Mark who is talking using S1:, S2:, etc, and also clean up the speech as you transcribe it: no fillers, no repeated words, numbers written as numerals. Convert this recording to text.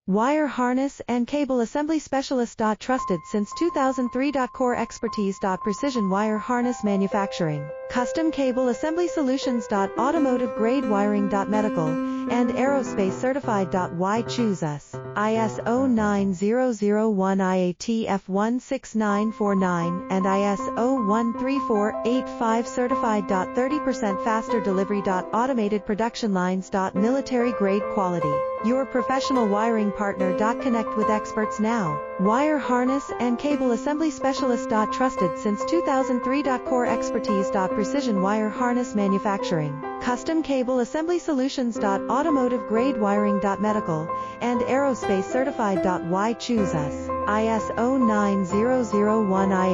S1: Wire harness and cable assembly specialist. Trusted since 2003. Core expertise. Precision wire harness manufacturing, custom cable assembly solutions. Automotive grade wiring. Medical and aerospace certified. Why choose us? ISO 9001 IATF 16949 and ISO 13485 certified. 30% faster delivery. Automated production lines. Military grade quality. Your professional wiring partner. Connect with experts now. Wire harness and cable assembly specialist. Trusted since 2003. Core expertise. Precision wire harness manufacturing, custom cable assembly solutions. Automotive grade wiring. Medical and aerospace certified. Why choose us? ISO 9001 I